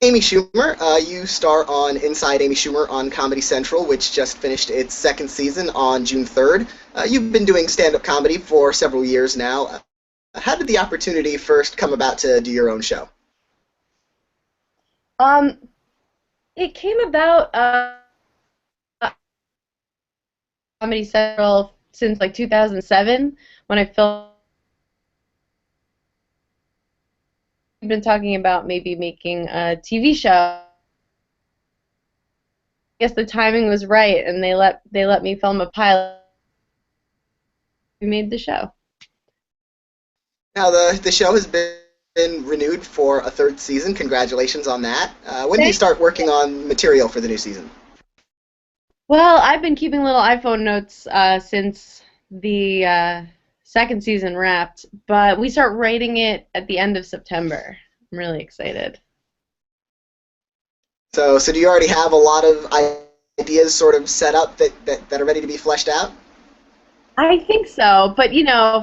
Amy Schumer. You star on Inside Amy Schumer on Comedy Central, which just finished its second season on June 3rd. You've been doing stand-up comedy for several years now. How did the opportunity first come about to do your own show? Um, it came about Comedy Central since like 2007 when I filmed. I've been talking about maybe making a TV show. I guess the timing was right, and they let me film a pilot. We made the show. Now, the show has been renewed for a third season. Congratulations on that. When do you Thanks. start working on material for the new season? Well, I've been keeping little iPhone notes since the second season wrapped, but we start writing it at the end of September. I'm really excited. So do you already have a lot of ideas sort of set up that are ready to be fleshed out? I think so, but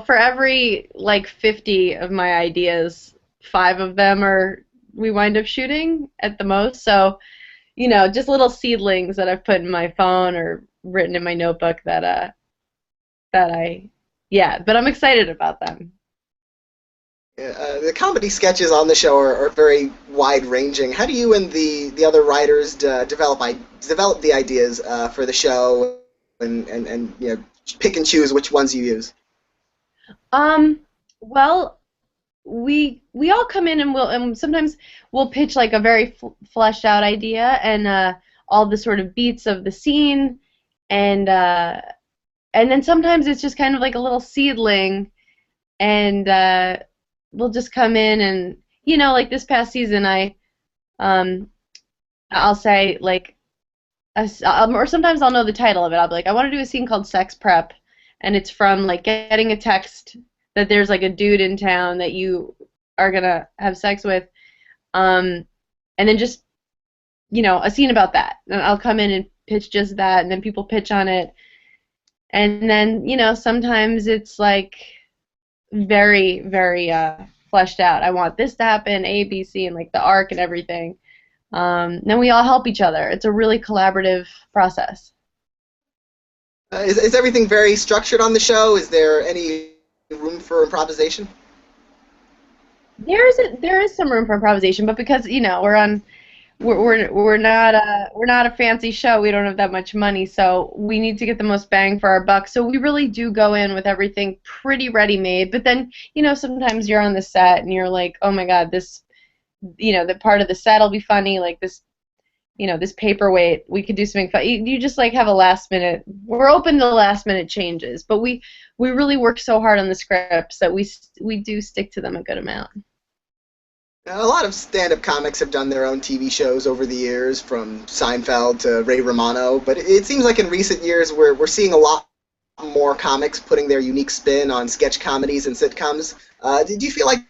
for every like 50 of my ideas, five of them are we wind up shooting at the most. So, just little seedlings that I've put in my phone or written in my notebook yeah, but I'm excited about them. The comedy sketches on the show are very wide-ranging. How do you and the other writers develop the ideas for the show and pick and choose which ones you use? Um, well, we all come in and sometimes we'll pitch like a very fleshed out idea and all the sort of beats of the scene and and then sometimes it's just kind of like a little seedling and we'll just come in and like this past season um I'll say like or sometimes I'll know the title of it. I'll be like, I want to do a scene called Sex Prep, and it's from like getting a text that there's like a dude in town that you are gonna have sex with, and then just a scene about that. And I'll come in and pitch just that, and then people pitch on it, and then sometimes it's like very very fleshed out. I want this to happen, A, B, C, and like the arc and everything. Then we all help each other. It's a really collaborative process. Is everything very structured on the show? Is there any room for improvisation? There is some room for improvisation, but because we're not a fancy show. We don't have that much money, so we need to get the most bang for our buck. So we really do go in with everything pretty ready made. But then sometimes you're on the set and you're like, oh my God, this the part of the set will be funny, like this paperweight, we could do something fun. You just like have a last minute. We're open to last minute changes, but we really work so hard on the scripts that we do stick to them a good amount. A lot of stand-up comics have done their own TV shows over the years, from Seinfeld to Ray Romano, but it seems like in recent years we're seeing a lot more comics putting their unique spin on sketch comedies and sitcoms. Do you feel like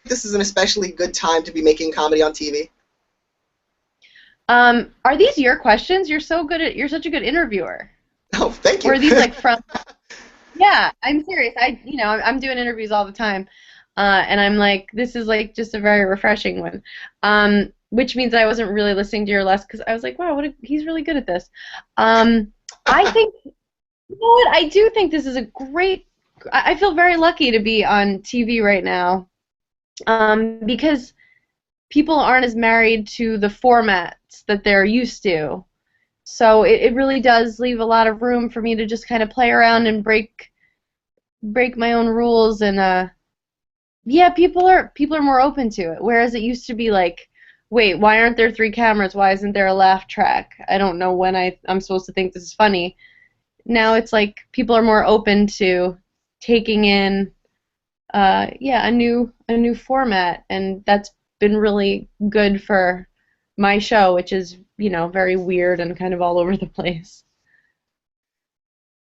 this is an especially good time to be making comedy on TV? Are these your questions? You're such a good interviewer. Oh, thank Or you. are these like from? Yeah, I'm serious. I'm doing interviews all the time, and I'm like, this is like just a very refreshing one. Which means I wasn't really listening to your last because I was like, wow, he's really good at this. I think, what? I do think this is a great. I feel very lucky to be on TV right now, because people aren't as married to the formats that they're used to. So it really does leave a lot of room for me to just kind of play around and break my own rules and yeah, people are more open to it. Whereas it used to be like, wait, why aren't there three cameras? Why isn't there a laugh track? I don't know when I'm supposed to think this is funny. Now it's like people are more open to taking in yeah, a new format, and that's been really good for my show, which is very weird and kind of all over the place.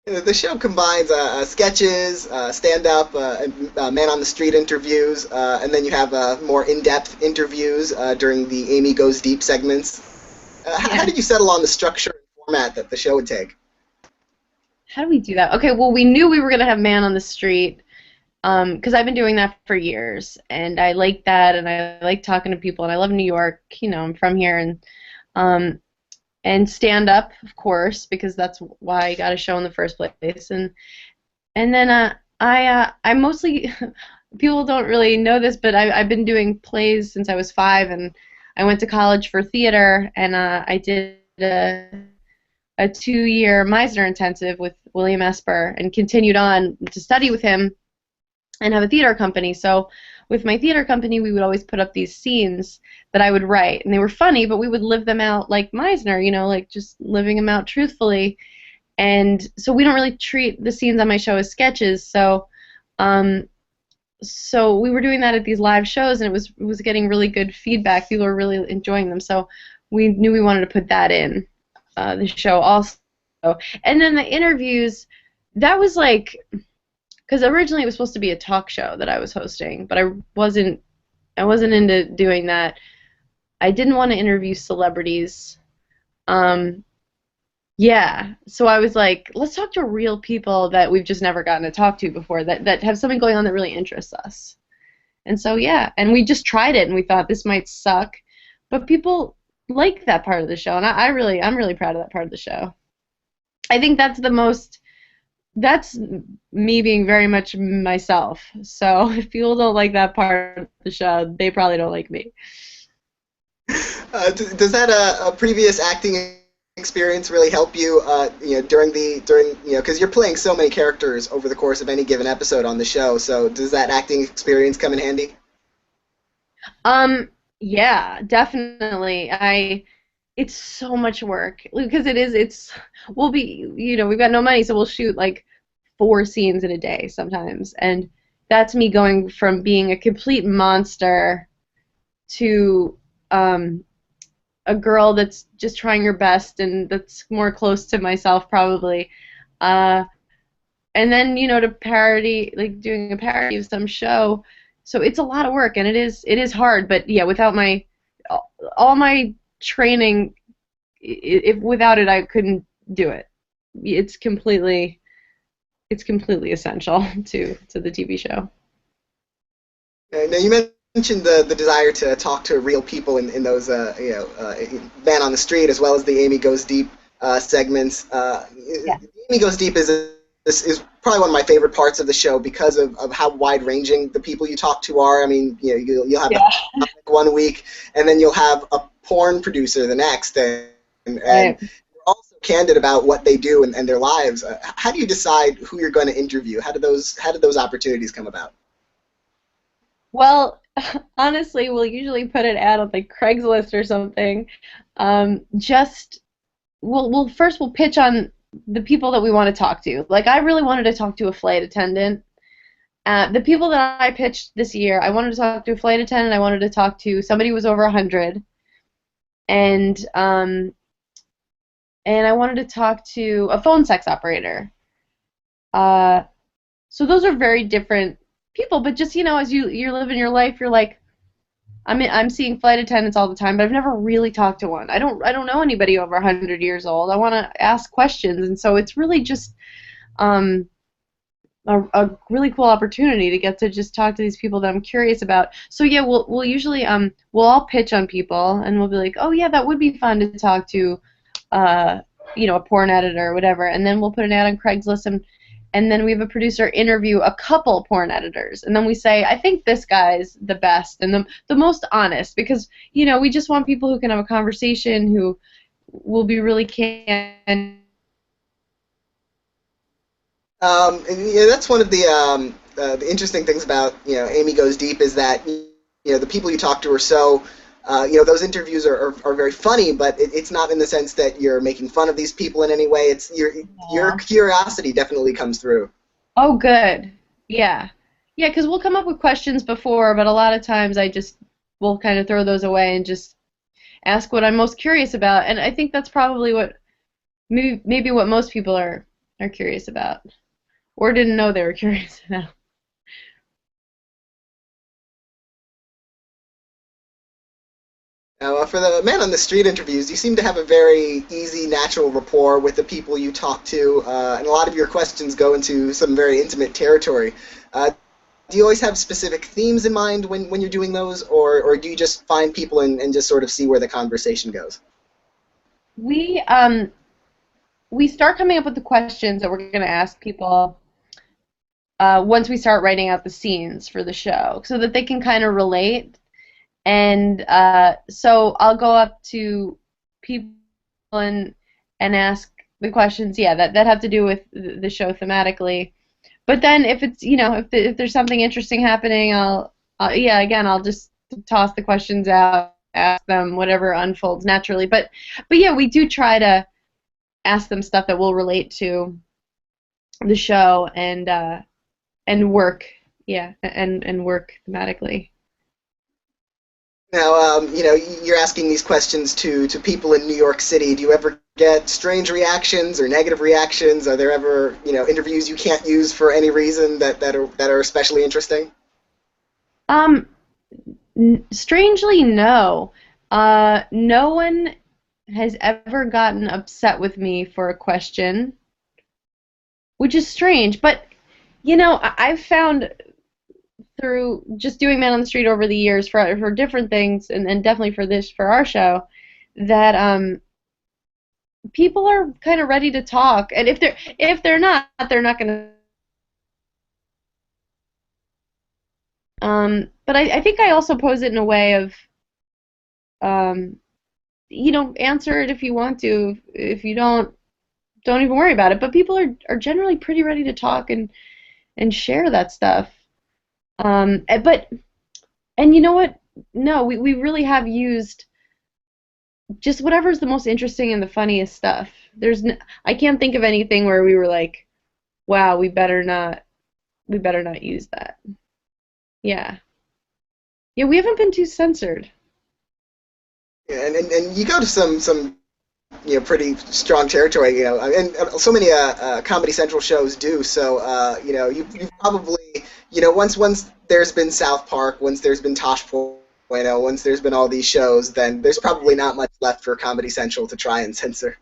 The show combines sketches, stand-up, and man-on-the-street interviews, and then you have more in-depth interviews during the Amy Goes Deep segments. How Yeah. did you settle on the structure and format that the show would take? How do we do that? Okay, well, we knew we were going to have man on the street, Because I've been doing that for years, and I like that, and I like talking to people, and I love New York. I'm from here, um, and stand up, of course, because that's why I got a show in the first place, and then I mostly people don't really know this, but I've been doing plays since I was 5, and I went to college for theater, and I did a 2-year Meisner intensive with William Esper, and continued on to study with him and have a theater company. So with my theater company, we would always put up these scenes that I would write, and they were funny, but we would live them out like Meisner, like just living them out truthfully. And so we don't really treat the scenes on my show as sketches. Um, so we were doing that at these live shows, and it was getting really good feedback. People were really enjoying them. So we knew we wanted to put that in the show also. And then the interviews, that was like, because originally it was supposed to be a talk show that I was hosting, but I wasn't into doing that. I didn't want to interview celebrities. Um, yeah, so I was like, let's talk to real people that we've just never gotten to talk to before, that have something going on that really interests us. And so yeah, and we just tried it, and we thought this might suck, but people like that part of the show, and I'm really proud of that part of the show. I think that's me being very much myself. So if people don't like that part of the show, they probably don't like me. Does that a previous acting experience really help you? During because you're playing so many characters over the course of any given episode on the show. So does that acting experience come in handy? Um, yeah, definitely. It's so much work because we've got no money, so we'll shoot like 4 scenes in a day sometimes, and that's me going from being a complete monster to a girl that's just trying her best and that's more close to myself probably. Uh, and then to parody, like doing a parody of some show. So it's a lot of work, and it is hard. But yeah, without all my training, if without it I couldn't do it. It's completely it's completely essential to the TV show. Now you mentioned the desire to talk to real people in those Man on the Street as well as the Amy Goes Deep segments. Yeah. Amy Goes Deep is probably one of my favorite parts of the show because of how wide ranging the people you talk to are. I mean, you'll have Yeah. a comic one week, and then you'll have a porn producer the next, and Right. you're also candid about what they do and their lives. How do you decide who you're going to interview? How did those opportunities come about? Well, honestly, we'll usually put an ad on like Craigslist or something. Just we'll pitch on the people that we want to talk to. Like I really wanted to talk to a flight attendant. The people that I pitched this year, I wanted to talk to a flight attendant. I wanted to talk to somebody who was over 100, and I wanted to talk to a phone sex operator. Uh, so those are very different people, but just as you're living your life, you're like, I'm seeing flight attendants all the time, but I've never really talked to one. I don't know anybody over 100 years old. I want to ask questions, and so it's really just um, a really cool opportunity to get to just talk to these people that I'm curious about. So yeah, we'll usually we'll all pitch on people, and we'll be like, oh yeah, that would be fun to talk to, uh, a porn editor or whatever, and then we'll put an ad on Craigslist, and then we have a producer interview a couple porn editors, and then we say, I think this guy's the best and the most honest, because we just want people who can have a conversation, who will be really candid. And, that's one of the interesting things about Amy Goes Deep is that the people you talk to are so those interviews are very funny, but it's not in the sense that you're making fun of these people in any way. It's your curiosity definitely comes through. Oh, good. Yeah. Yeah, because we'll come up with questions before, but a lot of times I just will kind of throw those away and just ask what I'm most curious about. And I think that's probably what maybe what most people are curious about, or didn't know they were curious about. Now, for the man on the street interviews, you seem to have a very easy, natural rapport with the people you talk to, and a lot of your questions go into some very intimate territory. Uh, do you always have specific themes in mind when you're doing those, or do you just find people and just sort of see where the conversation goes? We we start coming up with the questions that we're going to ask people once we start writing out the scenes for the show, so that they can kind of relate. And so I'll go up to people and ask the questions, yeah, that have to do with the show thematically. But then if it's, if there's something interesting happening, yeah, again, I'll just toss the questions out, ask them whatever unfolds naturally. But yeah, we do try to ask them stuff that will relate to the show and work, yeah, and work thematically. Now, you're asking these questions to people in New York City. Do you ever get strange reactions or negative reactions? Are there ever, interviews you can't use for any reason that are especially interesting? Um, Strangely, no. No one has ever gotten upset with me for a question, which is strange. But I've found through just doing Man on the Street over the years for different things, and definitely for our show, that people are kind of ready to talk, and if they're not, they're not gonna. But I think I also pose it in a way of um, answer it if you want to. If you don't even worry about it. But people are generally pretty ready to talk and share that stuff. But and you know what? No, we really have used just whatever's the most interesting and the funniest stuff. I can't think of anything where we were like, wow, we better not use that. Yeah. Yeah, we haven't been too censored. Yeah, and you go to some pretty strong territory, and so many Comedy Central shows do. So you've probably once there's been South Park, once there's been Tosh Point, once there's been all these shows, then there's probably not much left for Comedy Central to try and censor.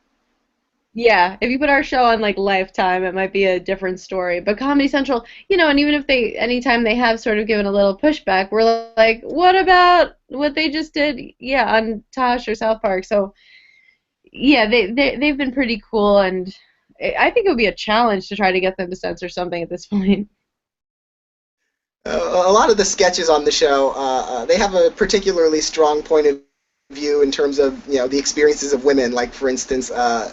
Yeah, if you put our show on like Lifetime, it might be a different story. But Comedy Central, and even if anytime they have sort of given a little pushback, we're like, what about what they just did? Yeah, on Tosh or South Park. So yeah, they've been pretty cool, and I think it would be a challenge to try to get them to censor something at this point. A lot of the sketches on the show, they have a particularly strong point of view in terms of the experiences of women. Like for instance, I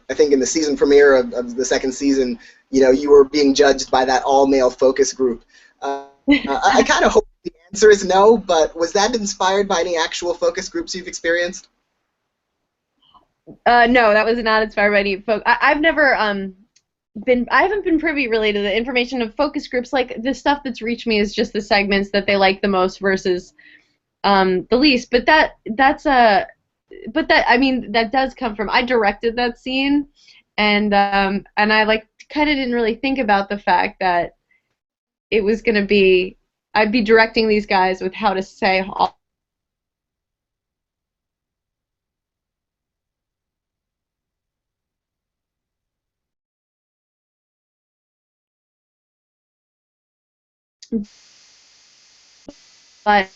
think in the season premiere of the second season, you were being judged by that all-male focus group. I kind of hope the answer is no, but was that inspired by any actual focus groups you've experienced? No, that was not inspired by any folk. I've never I haven't been privy really to the information of focus groups. Like the stuff that's reached me is just the segments that they like the most versus the least. But I mean that does come from, I directed that scene, and I like kind of didn't really think about the fact that it was gonna be, I'd be directing these guys with how to say all. But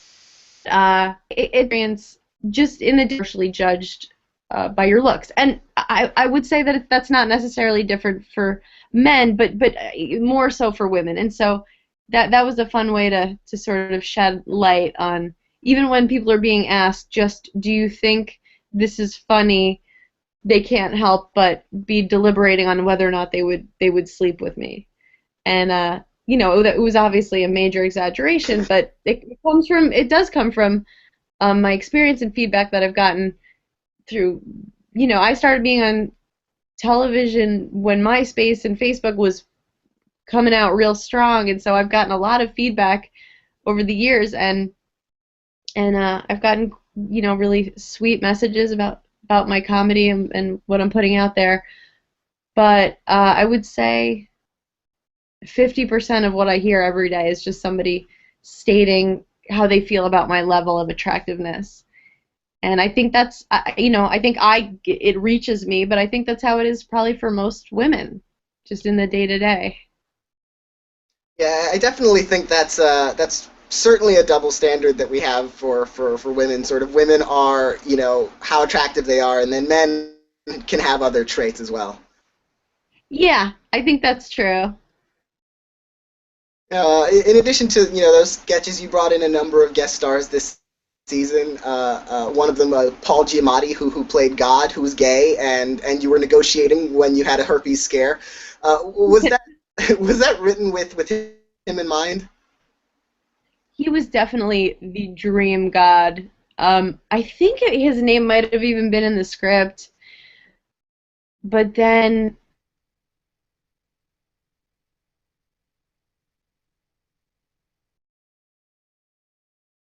experience just in the partially judged by your looks, and I would say that that's not necessarily different for men, but more so for women, and so that was a fun way to sort of shed light on, even when people are being asked just, do you think this is funny, they can't help but be deliberating on whether or not they would sleep with me. And it was obviously a major exaggeration, but it does come from my experience and feedback that I've gotten through. I started being on television when MySpace and Facebook was coming out real strong, and so I've gotten a lot of feedback over the years, and I've gotten really sweet messages about my comedy and what I'm putting out there. But I would say 50% of what I hear every day is just somebody stating how they feel about my level of attractiveness. And I think I think it reaches me, but I think that's how it is probably for most women, just in the day to day. Yeah, I definitely think that's certainly a double standard that we have for women. Sort of women are, how attractive they are, and then men can have other traits as well. Yeah, I think that's true. In addition to those sketches, you brought in a number of guest stars this season. One of them, Paul Giamatti, who played God, who was gay, and you were negotiating when you had a herpes scare. Was that was that written with him in mind? He was definitely the dream god. I think his name might have even been in the script, but then,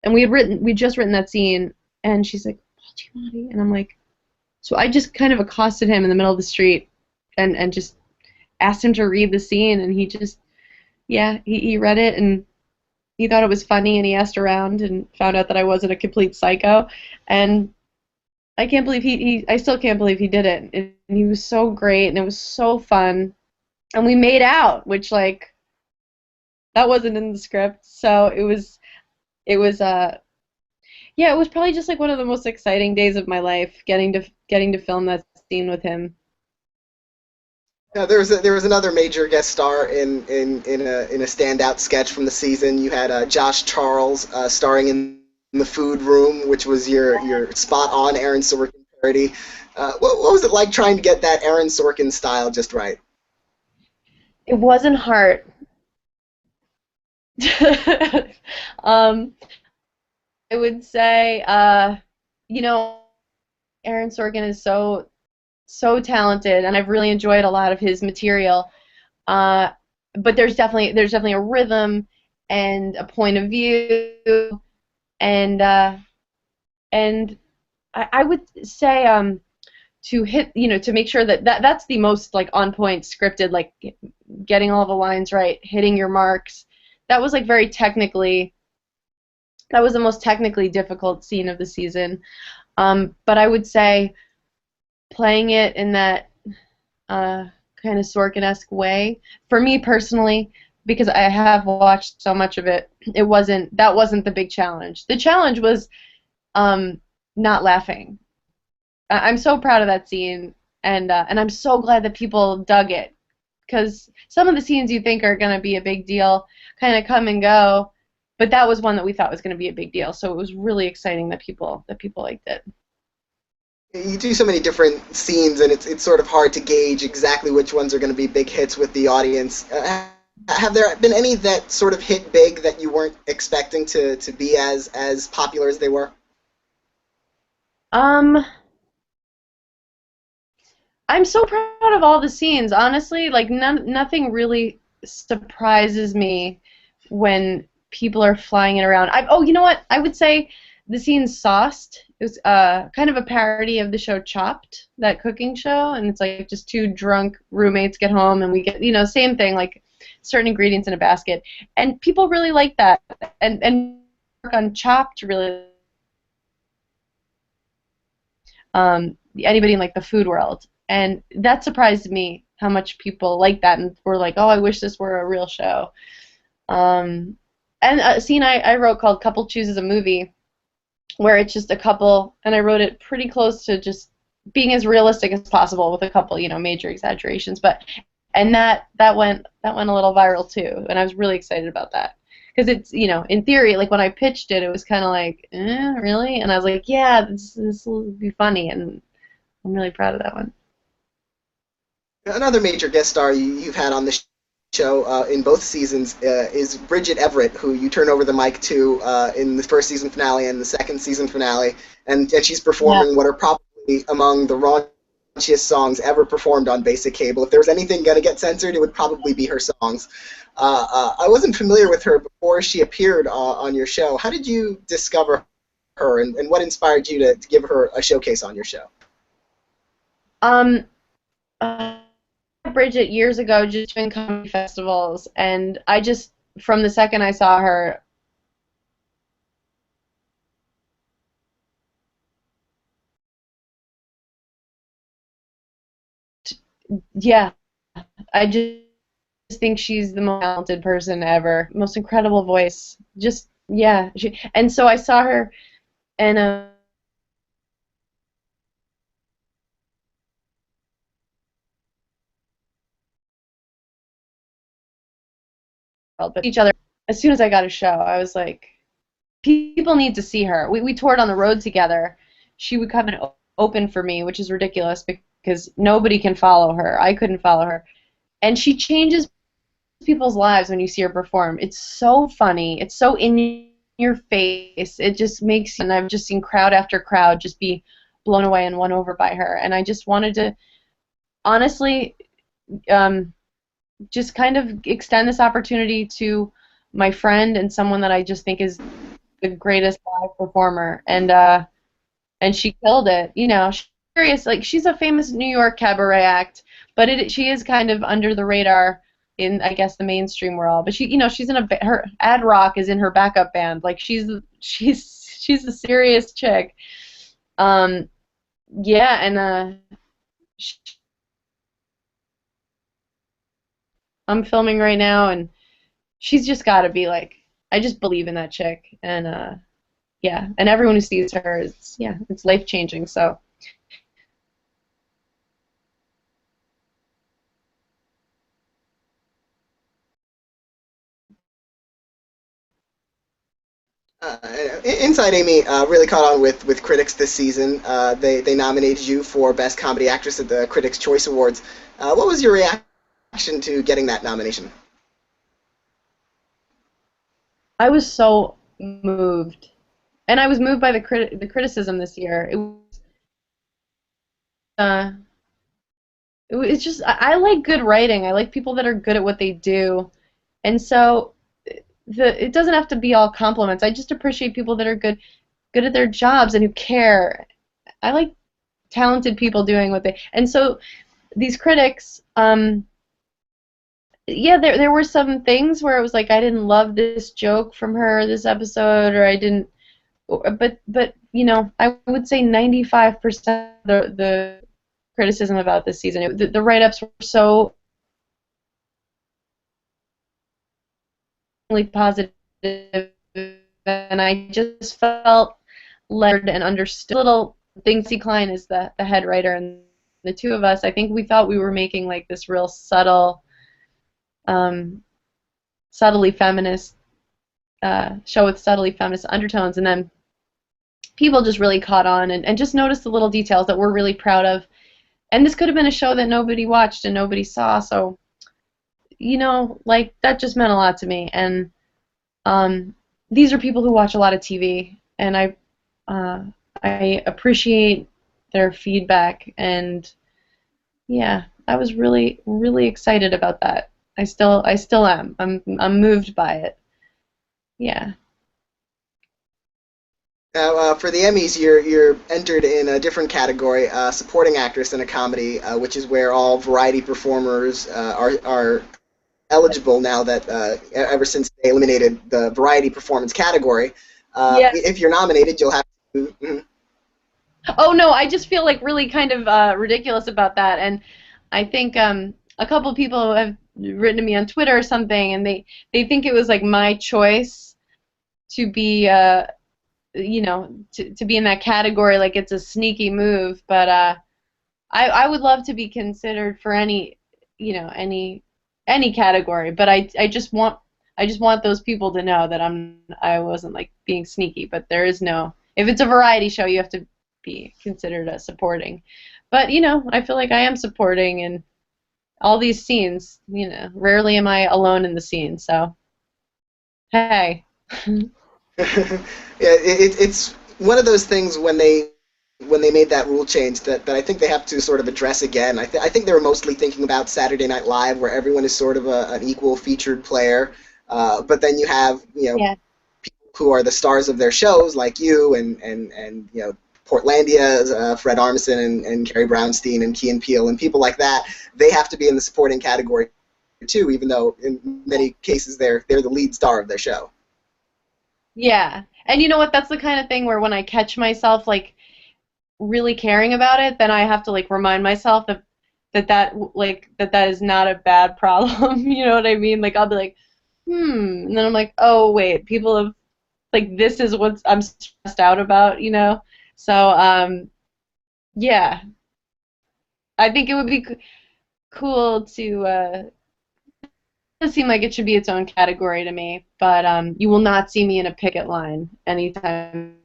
and we'd just written that scene, and she's like, Paul Giamatti, and I'm like, so I just kind of accosted him in the middle of the street, and just asked him to read the scene, and he just, yeah, he read it, and he thought it was funny, and he asked around and found out that I wasn't a complete psycho, and I can't believe I still can't believe he did it, and he was so great, and it was so fun, and we made out, which like that wasn't in the script, so it was yeah, it was probably just like one of the most exciting days of my life, getting to film that scene with him. Yeah, there was another major guest star in a standout sketch from the season. You had Josh Charles starring in the Food Room, which was your spot on Aaron Sorkin parody. What was it like trying to get that Aaron Sorkin style just right? It wasn't hard. um, I would say, you know, Aaron Sorkin is so talented, and I've really enjoyed a lot of his material. Uh, but there's definitely a rhythm and a point of view, and and I would say to hit to make sure that's the most like on point scripted, like getting all the lines right, hitting your marks. That was like very technically that was the most technically difficult scene of the season. But I would say playing it in that uh, kind of Sorkin-esque way. For me personally, because I have watched so much of it, that wasn't the big challenge. The challenge was um, not laughing. I'm so proud of that scene, and I'm so glad that people dug it because some of the scenes you think are gonna be a big deal kind of come and go, but that was one that we thought was gonna be a big deal. So it was really exciting that people liked it. You do so many different scenes, and it's sort of hard to gauge exactly which ones are going to be big hits with the audience. Have there been any that sort of hit big that you weren't expecting to be as popular as they were? Um, I'm so proud of all the scenes. Honestly, like nothing really surprises me when people are flying it around. Oh, you know what? I would say the scene Sauced. It was kind of a parody of the show Chopped, that cooking show, and it's like just two drunk roommates get home and we get, same thing, like certain ingredients in a basket. And people really like that. And work on Chopped really anybody in like the food world. And that surprised me how much people like that and were like, "Oh, I wish this were a real show." Um, and a scene I wrote called "Couple Chooses a Movie," where it's just a couple, and I wrote it pretty close to just being as realistic as possible with a couple, major exaggerations. But and that went a little viral too, and I was really excited about that because it's in theory, like when I pitched it, it was kind of like, really, and I was like, yeah, this will be funny, and I'm really proud of that one. Another major guest star you've had on the show in both seasons is Bridget Everett, who you turn over the mic to in the first season finale and the second season finale, and she's Yeah. performing what are probably among the raunchiest songs ever performed on basic cable. If there was anything going to get censored, it would probably be her songs. I wasn't familiar with her before she appeared on your show. How did you discover her, and what inspired you to give her a showcase on your show? Um, uh, Bridget years ago just doing comedy festivals, and I just from the second I saw her, yeah, I just think she's the most talented person ever, most incredible voice. Just yeah, and so I saw her and but each other. As soon as I got a show, I was like, people need to see her. We toured on the road together. She would come and open for me, which is ridiculous because nobody can follow her. I couldn't follow her, and she changes people's lives when you see her perform. It's so funny. It's so in your face. It just makes, and I've just seen crowd after crowd just be blown away and won over by her. And I just wanted to, honestly, um, just kind of extend this opportunity to my friend and someone that I just think is the greatest live performer. And she killed it. You know, she's serious. Like she's a famous New York cabaret act, but she is kind of under the radar in, I guess, the mainstream world. But she, you know, she's in her Ad Rock is in her backup band. Like she's a serious chick. Um, yeah, and sh I'm filming right now, and she's just got to be like, I just believe in that chick, and yeah, and everyone who sees her, it's life changing. So. Uh, Inside Amy really caught on with critics this season. They nominated you for Best Comedy Actress at the Critics' Choice Awards. What was your reaction to getting that nomination? I was so moved, and I was moved by the criticism this year. Uh, it's just I like good writing. I like people that are good at what they do, and so it doesn't have to be all compliments. I just appreciate people that are good at their jobs and who care. I like talented people doing what they. And so these critics, yeah, there were some things where it was like I didn't love this joke from her this episode, or I didn't. But you know, I would say 95% the criticism about this season, the write-ups were so positive, and I just felt led and understood. Little things. Klein is the head writer, and the two of us, I think we thought we were making like this real um, subtly feminist show with subtly feminist undertones, and then people just really caught on and just noticed the little details that we're really proud of. And this could have been a show that nobody watched and nobody saw, so you know, like that just meant a lot to me. And um, these are people who watch a lot of TV, and uh, I appreciate their feedback. And yeah, I was really really excited about that. I still am. I'm moved by it. Yeah. Now, for the Emmys, you're entered in a different category, supporting actress in a comedy, which is where all variety performers are eligible now that ever since they eliminated the variety performance category. Yeah. If you're nominated, you'll have to. Mhm. Oh no, I just feel like really kind of ridiculous about that, and I think a couple people have written to me on Twitter or something, and they think it was like my choice to be you know to be in that category, like it's a sneaky move, but I would love to be considered for any you know any category, but I just want those people to know that I wasn't like being sneaky, but there is no, if it's a variety show you have to be considered a supporting. But you know, I feel like I am supporting in all these scenes, you know, rarely am I alone in the scene, so hey. Yeah, it's one of those things when they made that rule change that I think they have to sort of address again. I think they were mostly thinking about Saturday Night Live, where everyone is sort of an equal featured player, but then you have Yeah. who are the stars of their shows, like you and Portlandia, Fred Armisen and Carrie Brownstein and Key and Peele and people like that. They have to be in the supporting category too, even though in many cases they're the lead star of their show. Yeah. And you know what? That's the kind of thing where when I catch myself like really caring about it, then I have to like remind myself that that is not a bad problem. You know what I mean? Like I'll be like, and then I'm like, oh wait, people have like this is what I'm stressed out about, you know? So yeah, I think it would be cool to. It does seem like it should be its own category to me, but you will not see me in a picket line anytime.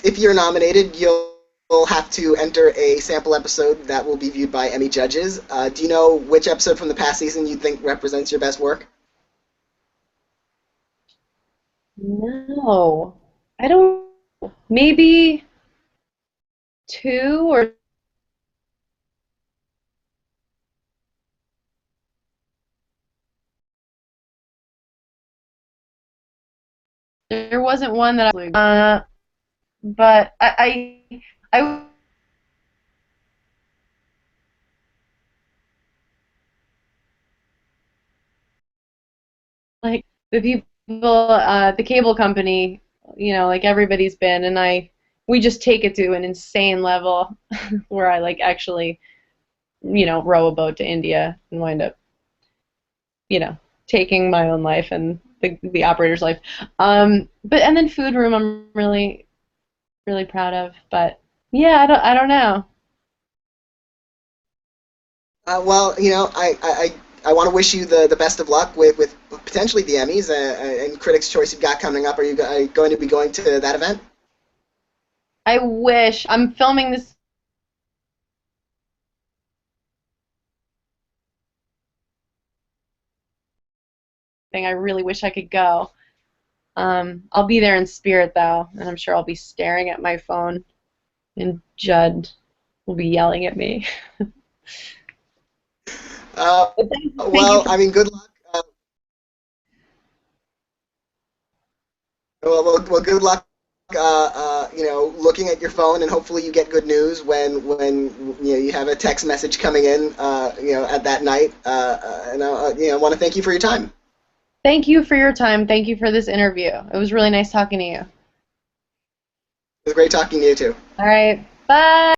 If you're nominated, you'll have to enter a sample episode that will be viewed by Emmy judges. Do you know which episode from the past season you think represents your best work? No, I don't. Maybe two or there wasn't one that but I like the people, the cable company, you know, like everybody's been, and we just take it to an insane level where I like actually, you know, row a boat to India and wind up, you know, taking my own life and the operator's life. But and then Food Room, I'm really proud of, but yeah, I don't know. Well, I want to wish you the best of luck with potentially the Emmys and Critics' Choice you've got coming up. Are you going to be going to that event? I wish I'm filming this thing. I really wish I could go. I'll be there in spirit though, and I'm sure I'll be staring at my phone, and Judd will be yelling at me. Uh, But thank you well, for. I mean, good luck. Good luck. Looking at your phone, and hopefully you get good news when you have a text message coming in, at that night. And I want to thank you for your time. Thank you for your time. Thank you for this interview. It was really nice talking to you. It was great talking to you too. All right. Bye.